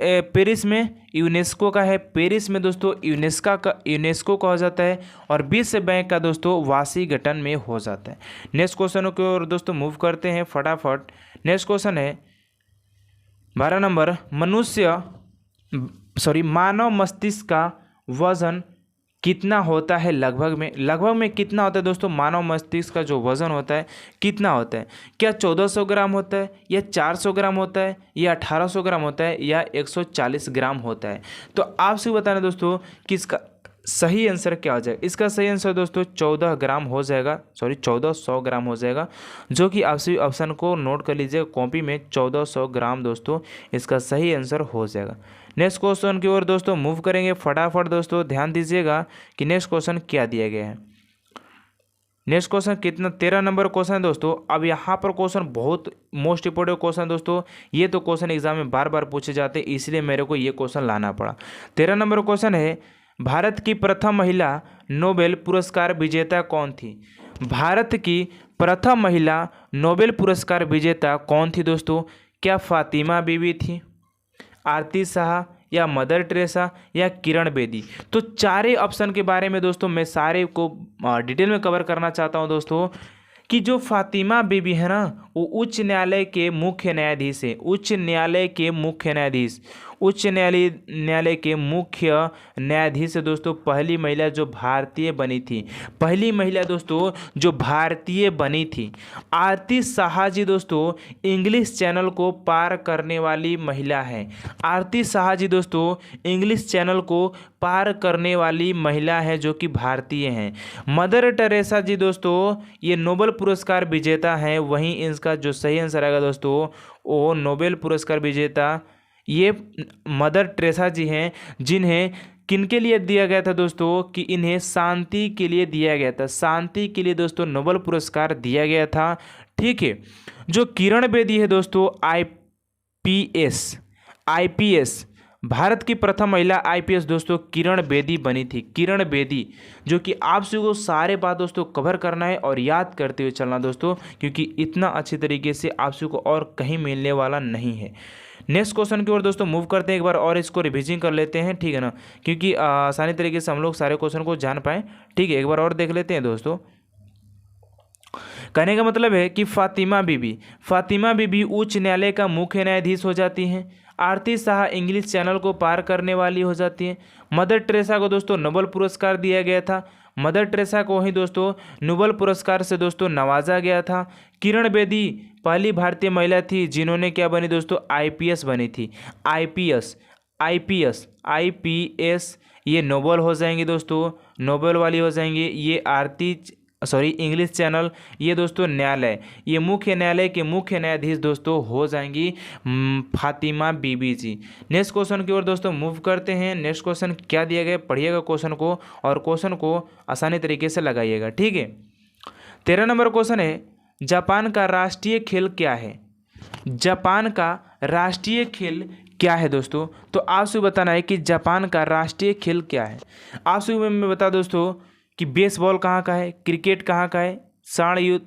पेरिस में यूनेस्को का है। पेरिस में दोस्तों यूनेस्को का हो जाता है। और विश्व बैंक का दोस्तों वाशिंगटन में हो जाता है। नेक्स्ट क्वेश्चन की ओर दोस्तों मूव करते हैं फटाफट। नेक्स्ट क्वेश्चन है 12 नंबर। मानव मस्तिष्क का वजन कितना होता है लगभग में कितना होता है दोस्तों? मानव मस्तिष्क का जो वजन होता है कितना होता है? क्या 1400 ग्राम होता है, या 400 ग्राम होता है, या 1800 ग्राम होता है, या 140 ग्राम होता है? तो आपसे बताना दोस्तों कि इसका सही आंसर क्या हो जाएगा। इसका सही आंसर दोस्तों 1400 ग्राम हो जाएगा, जो कि आप सभी ऑप्शन को नोट कर लीजिएगा कॉपी में। 1400 ग्राम दोस्तों इसका सही आंसर हो जाएगा। नेक्स्ट क्वेश्चन की ओर दोस्तों मूव करेंगे फटाफट। दोस्तों ध्यान दीजिएगा कि नेक्स्ट क्वेश्चन क्या दिया गया है। नेक्स्ट क्वेश्चन कितना? 13 नंबर क्वेश्चन है दोस्तों। अब यहाँ पर क्वेश्चन बहुत मोस्ट इंपोर्टेंट क्वेश्चन दोस्तों, ये तो क्वेश्चन एग्जाम में बार बार पूछे जाते हैं, इसलिए मेरे को ये क्वेश्चन लाना पड़ा। 13 नंबर क्वेश्चन है, भारत की प्रथम महिला नोबेल पुरस्कार विजेता कौन थी? भारत की प्रथम महिला नोबेल पुरस्कार विजेता कौन थी दोस्तों? क्या फातिमा बीबी थी, आरती शाह, या मदर टेरेसा, या किरण बेदी? तो चारे ऑप्शन के बारे में दोस्तों मैं सारे को डिटेल में कवर करना चाहता हूं दोस्तों कि जो फातिमा बीबी है ना, वो उच्च न्यायालय के मुख्य न्यायाधीश है। उच्च न्यायालय के मुख्य न्यायाधीश, उच्च न्यायालय के मुख्य न्यायाधीश दोस्तों पहली महिला जो भारतीय बनी थी, पहली महिला दोस्तों जो भारतीय बनी थी। आरती साहा जी दोस्तों इंग्लिश चैनल को पार करने वाली महिला है। आरती साहा जी दोस्तों इंग्लिश चैनल को पार करने वाली महिला है जो कि भारतीय हैं। मदर टेरेसा जी दोस्तों ये नोबेल पुरस्कार विजेता हैं। वहीं इसका जो सही आंसर आएगा दोस्तों वो नोबेल पुरस्कार विजेता ये मदर टेरेसा जी हैं, जिन्हें किनके लिए दिया गया था दोस्तों कि इन्हें शांति के लिए दिया गया था। शांति के लिए दोस्तों नोबेल पुरस्कार दिया गया था। ठीक है। जो किरण बेदी है दोस्तों आईपीएस भारत की प्रथम महिला आईपीएस दोस्तों किरण बेदी बनी थी। किरण बेदी, जो कि आप सभी को सारे बात दोस्तों कवर करना है और याद करते हुए चलना दोस्तों, क्योंकि इतना अच्छी तरीके से आप सभी को और कहीं मिलने वाला नहीं है। नेक्स्ट क्वेश्चन की ओर दोस्तों मूव करते हैं, एक बार और इसको रिविजन कर लेते हैं, ठीक है ना, क्योंकि आसानी तरीके से हम लोग सारे क्वेश्चन को जान पाएँ। ठीक है, एक बार और देख लेते हैं दोस्तों। कहने का मतलब है कि फातिमा बीबी उच्च न्यायालय का मुख्य न्यायाधीश हो जाती हैं। आरती शाह इंग्लिश चैनल को पार करने वाली हो जाती हैं। मदर टेरेसा को दोस्तों नोबेल पुरस्कार दिया गया था। मदर टेरेसा को ही दोस्तों नोबेल पुरस्कार से दोस्तों नवाजा गया था। किरण बेदी पहली भारतीय महिला थी जिन्होंने क्या बनी दोस्तों आईपीएस बनी थी। आईपीएस ये नोबेल हो जाएंगे दोस्तों, नोबेल वाली हो जाएंगी। ये इंग्लिश चैनल ये दोस्तों न्यायालय, ये मुख्य न्यायालय के मुख्य न्यायाधीश दोस्तों हो जाएंगी फातिमा बीबी जी। नेक्स्ट क्वेश्चन की ओर दोस्तों मूव करते हैं। नेक्स्ट क्वेश्चन क्या दिया गया पढ़िएगा क्वेश्चन को और क्वेश्चन को आसानी तरीके से लगाइएगा। ठीक है, 13 नंबर क्वेश्चन है, जापान का राष्ट्रीय खेल क्या है? जापान का राष्ट्रीय खेल क्या है दोस्तों? तो आप सभी बताना है कि जापान का राष्ट्रीय खेल क्या है। आप सभी मैं बता दोस्तों कि बेसबॉल कहाँ का है, क्रिकेट कहाँ का है, साढ़ युद्ध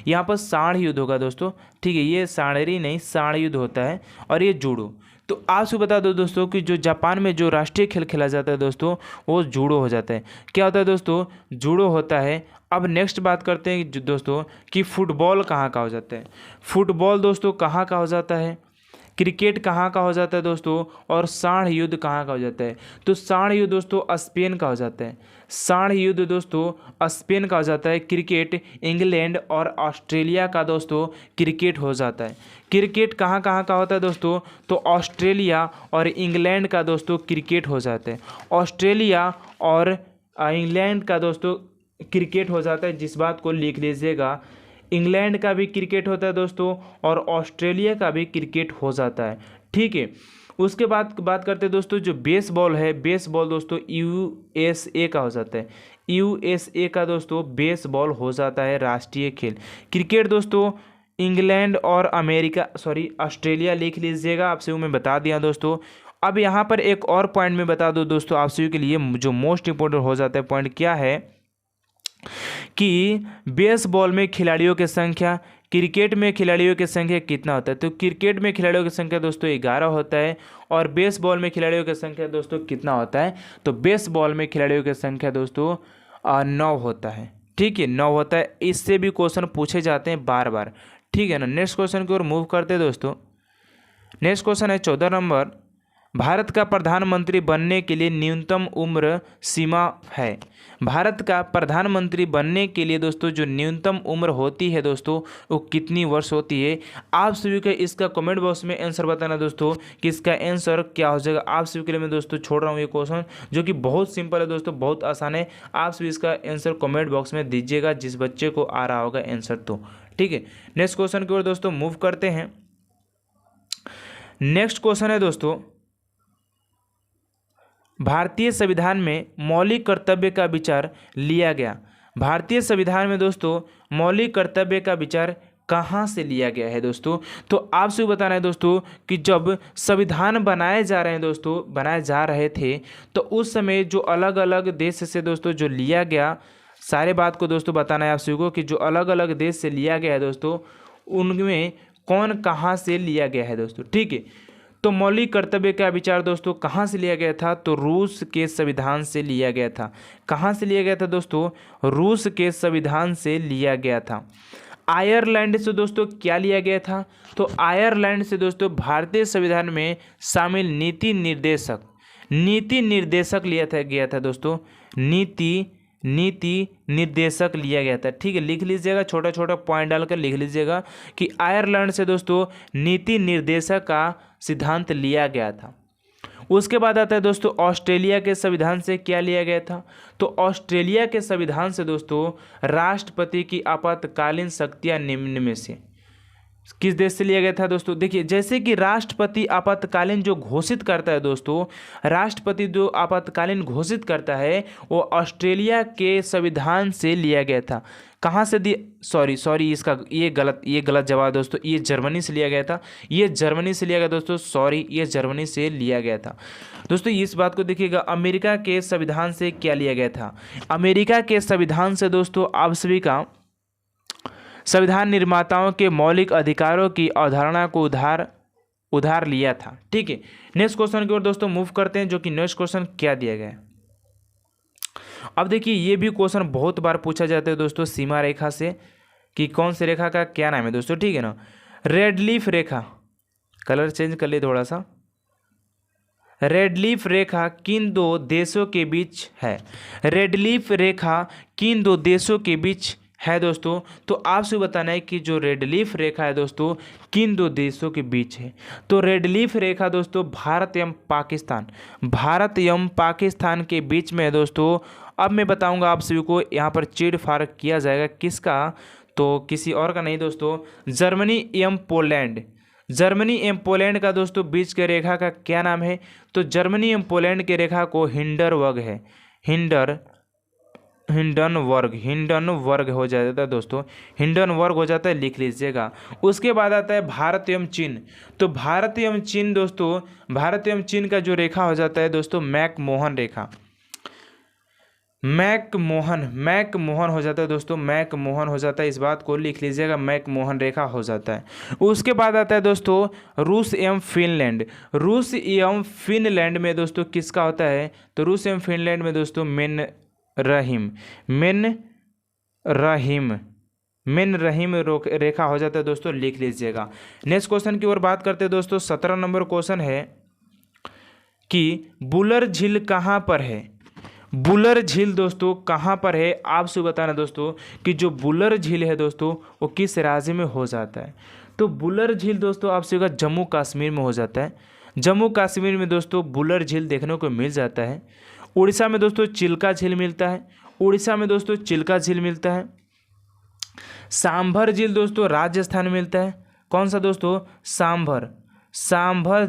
यहाँ पर साढ़ युद्ध होगा दोस्तों। ठीक है, ये साढ़री नहीं साढ़ युद्ध होता है, और ये जूडो। तो आप से बता दो दोस्तों कि जो जापान में जो राष्ट्रीय खेल खेला जाता है दोस्तों वो जूडो हो जाता है। क्या होता है दोस्तों? जूडो होता है। अब नेक्स्ट बात करते हैं दोस्तों कि फुटबॉल कहाँ का हो जाता है। फुटबॉल दोस्तों कहाँ का हो जाता है, क्रिकेट कहाँ का हो जाता है दोस्तों, और साढ़ युद्ध कहाँ का हो जाता है? तो साढ़ युद्ध दोस्तों स्पेन का हो जाता है। साढ़ युद्ध दोस्तों स्पेन का हो जाता है। क्रिकेट इंग्लैंड और ऑस्ट्रेलिया का दोस्तों क्रिकेट हो जाता है। क्रिकेट कहाँ कहाँ का होता है दोस्तों? तो ऑस्ट्रेलिया और इंग्लैंड का दोस्तों क्रिकेट हो जाता है। ऑस्ट्रेलिया और इंग्लैंड का दोस्तों क्रिकेट हो जाता है, जिस बात को लिख लीजिएगा। इंग्लैंड का भी क्रिकेट होता है दोस्तों और ऑस्ट्रेलिया का भी क्रिकेट हो जाता है। ठीक है, उसके बाद बात करते हैं दोस्तों जो बेसबॉल है। बेसबॉल दोस्तों यूएसए का हो जाता है। यूएसए का दोस्तों बेसबॉल हो जाता है राष्ट्रीय खेल। क्रिकेट दोस्तों इंग्लैंड और ऑस्ट्रेलिया लिख लीजिएगा, आप सभी मैं बता दिया दोस्तों। अब यहाँ पर एक और पॉइंट में बता दो दोस्तों आप सभी के लिए, जो मोस्ट इंपॉर्टेंट हो जाता है पॉइंट क्या है कि बेसबॉल में खिलाड़ियों की संख्या, क्रिकेट में खिलाड़ियों की संख्या कितना होता है? तो क्रिकेट में खिलाड़ियों की संख्या दोस्तों 11 होता है, और बेसबॉल में खिलाड़ियों की संख्या दोस्तों कितना होता है? तो बेसबॉल में खिलाड़ियों की संख्या दोस्तों 9 होता है। ठीक है, 9 होता है। इससे भी क्वेश्चन पूछे जाते हैं बार बार। ठीक है ना। नेक्स्ट क्वेश्चन की ओर मूव करते हैं दोस्तों। नेक्स्ट क्वेश्चन है 14 नंबर, भारत का प्रधानमंत्री बनने के लिए न्यूनतम उम्र सीमा है। भारत का प्रधानमंत्री बनने के लिए दोस्तों जो न्यूनतम उम्र होती है दोस्तों वो कितनी वर्ष होती है? आप सभी को इसका कमेंट बॉक्स में आंसर बताना दोस्तों कि इसका आंसर क्या हो जाएगा। आप सभी के लिए मैं दोस्तों छोड़ रहा हूँ ये क्वेश्चन, जो कि बहुत सिंपल है दोस्तों, बहुत आसान है। आप सभी इसका आंसर कमेंट बॉक्स में दीजिएगा जिस बच्चे को आ रहा होगा आंसर तो। ठीक है, नेक्स्ट क्वेश्चन की ओर दोस्तों मूव करते हैं। नेक्स्ट क्वेश्चन है दोस्तों, भारतीय संविधान में मौलिक कर्तव्य का विचार लिया गया। भारतीय संविधान में दोस्तों मौलिक कर्तव्य का विचार कहाँ से लिया गया है दोस्तों? तो आपसे बताना है दोस्तों कि जब संविधान बनाए जा रहे थे तो उस समय जो अलग अलग देश से दोस्तों जो लिया गया, सारे बात को दोस्तों बताना है आप सभी को कि जो अलग अलग देश से लिया गया है दोस्तों उनमें कौन कहाँ से लिया गया है दोस्तों। ठीक है, तो मौलिक कर्तव्य का विचार दोस्तों कहाँ से लिया गया था? तो रूस के संविधान से लिया गया था। कहाँ से लिया गया था दोस्तों? रूस के संविधान से लिया गया था। आयरलैंड से दोस्तों क्या लिया गया था? तो आयरलैंड से दोस्तों भारतीय संविधान में शामिल नीति निर्देशक गया था दोस्तों। नीति निर्देशक लिया गया था। ठीक है, लिख लीजिएगा, छोटा छोटा पॉइंट डालकर लिख लीजिएगा कि आयरलैंड से दोस्तों नीति निर्देशक का सिद्धांत लिया गया था। उसके बाद आता है दोस्तों ऑस्ट्रेलिया के संविधान से क्या लिया गया था? तो ऑस्ट्रेलिया के संविधान से दोस्तों राष्ट्रपति की आपातकालीन शक्तियां निम्न में से किस देश से लिया गया था दोस्तों? देखिए, जैसे कि राष्ट्रपति आपातकालीन जो घोषित करता है दोस्तों, राष्ट्रपति जो आपातकालीन घोषित करता है वो ऑस्ट्रेलिया के संविधान से लिया गया था। कहाँ से सॉरी इसका ये गलत जवाब दोस्तों, ये जर्मनी से लिया गया था। ये जर्मनी से लिया गया दोस्तों, सॉरी, ये जर्मनी से लिया गया था दोस्तों। इस बात को देखिएगा, अमेरिका के संविधान से क्या लिया गया था? अमेरिका के संविधान से दोस्तों आप सभी का संविधान निर्माताओं के मौलिक अधिकारों की अवधारणा को उधार लिया था। ठीक है, नेक्स्ट क्वेश्चन की ओर दोस्तों मूव करते हैं, जो कि नेक्स्ट क्वेश्चन क्या दिया गया है। अब देखिए, ये भी क्वेश्चन बहुत बार पूछा जाता है दोस्तों सीमा रेखा से, कि कौन सी रेखा का क्या नाम है दोस्तों। ठीक है ना, रेडलीफ रेखा, कलर चेंज कर लिए थोड़ा सा। रेडलीफ रेखा किन दो देशों के बीच है? रेडलीफ रेखा किन दो देशों के बीच है दोस्तों? तो आपसे बताना है कि जो रेडलीफ रेखा है दोस्तों किन दो देशों के बीच है। तो रेडलीफ रेखा दोस्तों भारत एवं पाकिस्तान के बीच में है दोस्तों। अब मैं बताऊंगा आप सभी को, यहाँ पर चीड़ फाड़ किया जाएगा किसका? तो किसी और का नहीं दोस्तों, जर्मनी एवं पोलैंड का दोस्तों बीच के रेखा का क्या नाम है? तो जर्मनी एवं पोलैंड के रेखा को हिंडनबर्ग है। हिंडनबर्ग हो जाता है दोस्तों, हिंडनबर्ग हो जाता है, लिख लीजिएगा। उसके बाद आता है भारत एवं चीन। तो भारत एवं चीन दोस्तों, भारत एवं चीन का जो रेखा हो जाता है दोस्तों मैकमोहन रेखा। मैकमोहन हो जाता है दोस्तों, मैकमोहन हो जाता है, इस बात को लिख लीजिएगा, मैकमोहन रेखा हो जाता है। उसके बाद आता है दोस्तों रूस एवं फिनलैंड। रूस एवं फिनलैंड में दोस्तों किसका होता है? तो रूस एवं फिनलैंड में दोस्तों मेन रहीम रेखा हो जाता है दोस्तों, लिख लीजिएगा। नेक्स्ट क्वेश्चन की ओर बात करते हैं दोस्तों। 17 नंबर क्वेश्चन है कि बुलर झील कहाँ पर है? बुलर झील दोस्तों कहाँ पर है? आपसे बताना दोस्तों कि जो बुलर झील है दोस्तों वो किस राज्य में हो जाता है? तो बुलर झील दोस्तों आपसे जम्मू कश्मीर में हो जाता है। जम्मू कश्मीर में दोस्तों बुलर झील देखने को मिल जाता है। उड़ीसा में दोस्तों चिल्का झील मिलता है। सांभर झील दोस्तों राजस्थान में मिलता है। कौन सा दोस्तों? सांभर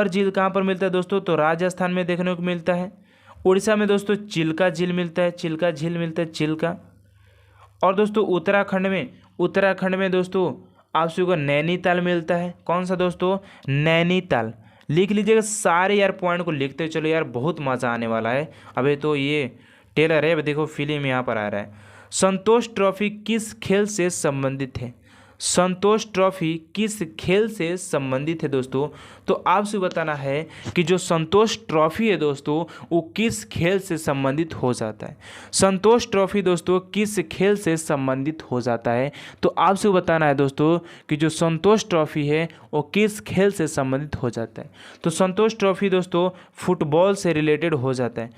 झील कहाँ पर मिलता है दोस्तों? तो राजस्थान में देखने को मिलता है। उड़ीसा में दोस्तों चिल्का झील मिलता है। और दोस्तों उत्तराखंड में दोस्तों आप सभी को नैनीताल मिलता है। कौन सा दोस्तों? नैनीताल, लिख लीजिएगा। सारे यार पॉइंट को लिखते चलो यार, बहुत मज़ा आने वाला है। अबे तो ये टेलर है, देखो फिल्म यहाँ पर आ रहा है। संतोष ट्रॉफी किस खेल से संबंधित है? संतोष ट्रॉफी किस खेल से संबंधित है दोस्तों? तो आपसे बताना है कि जो संतोष ट्रॉफी है दोस्तों वो किस खेल से संबंधित हो जाता है। संतोष ट्रॉफी दोस्तों किस खेल से संबंधित हो जाता है? तो आपसे बताना है दोस्तों कि जो संतोष ट्रॉफी है वो किस खेल से संबंधित हो जाता है। तो संतोष ट्रॉफी दोस्तों फुटबॉल से रिलेटेड हो जाता है।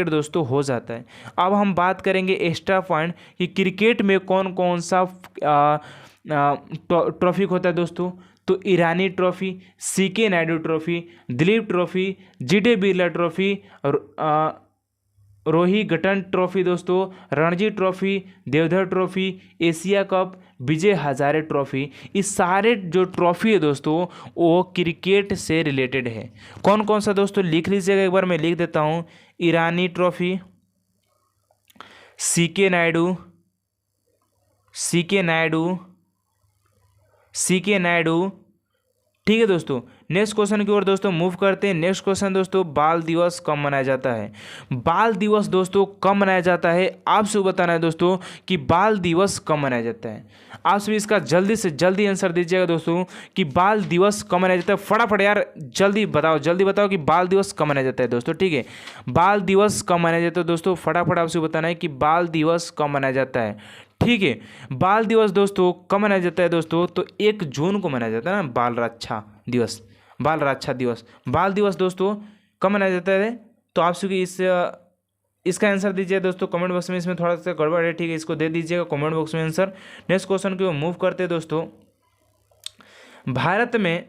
दोस्तों हो जाता है। अब हम बात करेंगे एक्स्ट्रा पॉइंट कि क्रिकेट में कौन कौन सा ट्रॉफी होता है दोस्तों। तो Irani trophy, C K Naidu trophy, Dilip trophy, G D Birla trophy, Rohinton trophy दोस्तों, Ranji trophy, Deodhar trophy, Asia cup, Vijay Hazare trophy. इस सारे जो ट्रॉफी है दोस्तों वो क्रिकेट से रिलेटेड है। कौन कौन सा दोस्तों लिख लीजिएगा, एक बार मैं लिख देता हूँ। ईरानी ट्रॉफी, सीके नायडू। ठीक है दोस्तों, नेक्स्ट क्वेश्चन की ओर दोस्तों मूव करते हैं। नेक्स्ट क्वेश्चन दोस्तों, बाल दिवस कब मनाया जाता है? बाल दिवस दोस्तों कब मनाया जाता है? आपसे बताना है दोस्तों कि बाल दिवस कब मनाया जाता है। आप सभी इसका जल्दी से जल्दी आंसर दीजिएगा दोस्तों कि बाल दिवस कब मनाया जाता है। फटाफट यार जल्दी बताओ कि बाल दिवस कब मनाया जाता है दोस्तों। ठीक है, बाल दिवस कब मनाया जाता है दोस्तों, फटाफट आपसे बताना है कि बाल दिवस कब मनाया जाता है। ठीक है। बाल दिवस दोस्तों कब मनाया जाता है दोस्तों? तो 1 जून को मनाया जाता है ना, बाल रक्षा दिवस। बाल रक्षा दिवस, बाल दिवस दोस्तों कब मनाया जाता है? तो आप सभी इसका आंसर दीजिए दोस्तों कमेंट बॉक्स में। इसमें थोड़ा सा गड़बड़ है, ठीक है, इसको दे दीजिएगा कमेंट बॉक्स में आंसर। नेक्स्ट क्वेश्चन की ओर मूव करते हैं दोस्तों। भारत में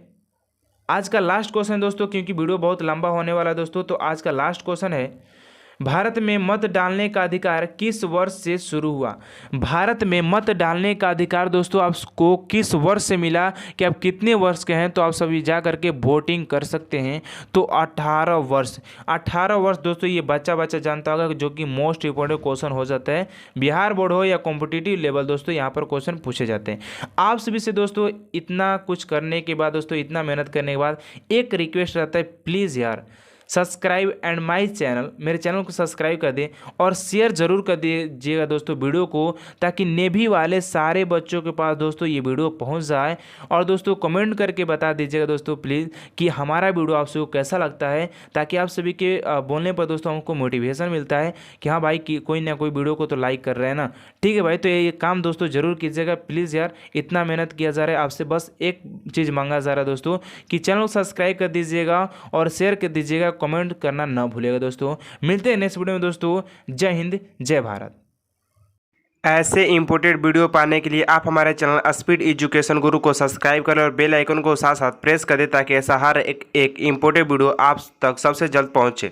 आज का लास्ट क्वेश्चन दोस्तों, क्योंकि वीडियो बहुत लंबा होने वाला है दोस्तों, तो आज का लास्ट क्वेश्चन है, भारत में मत डालने का अधिकार किस वर्ष से शुरू हुआ? भारत में मत डालने का अधिकार दोस्तों आपको किस वर्ष से मिला, कि आप कितने वर्ष के हैं? तो आप सभी जा करके वोटिंग कर सकते हैं। तो 18 वर्ष। 18 वर्ष दोस्तों, ये बच्चा जानता होगा, जो कि मोस्ट इंपॉर्टेंट क्वेश्चन हो जाता है। बिहार बोर्ड हो या कॉम्पिटिटिव लेवल दोस्तों, यहाँ पर क्वेश्चन पूछे जाते हैं। आप सभी से दोस्तों इतना कुछ करने के बाद दोस्तों, इतना मेहनत करने के बाद एक रिक्वेस्ट रहता है, प्लीज़ यार सब्सक्राइब एंड माय चैनल, मेरे चैनल को सब्सक्राइब कर दें और शेयर जरूर कर दीजिएगा दोस्तों वीडियो को, ताकि नेवी वाले सारे बच्चों के पास दोस्तों ये वीडियो पहुंच जाए। और दोस्तों कमेंट करके बता दीजिएगा दोस्तों प्लीज़ कि हमारा वीडियो आप सबको कैसा लगता है, ताकि आप सभी के बोलने पर दोस्तों हमको मोटिवेशन मिलता है कि हाँ भाई कि कोई ना कोई वीडियो को तो लाइक कर रहे हैं ना। ठीक है भाई, तो ये काम दोस्तों जरूर कीजिएगा प्लीज़ यार, इतना मेहनत किया जा रहा है, आपसे बस एक चीज़ मांगा जा रहा है दोस्तों कि चैनल को सब्सक्राइब कर दीजिएगा और शेयर कर दीजिएगा, कमेंट करना ना भूलिएगा दोस्तों। मिलते हैं नेक्स्ट वीडियो में दोस्तों। जय हिंद, जय भारत। ऐसे इंपोर्टेड वीडियो पाने के लिए आप हमारे चैनल स्पीड एजुकेशन गुरु को सब्सक्राइब करें और बेल आइकन को साथ साथ प्रेस कर दें, ताकि ऐसा हर एक इंपोर्टेड वीडियो आप तक सबसे जल्द पहुंचे।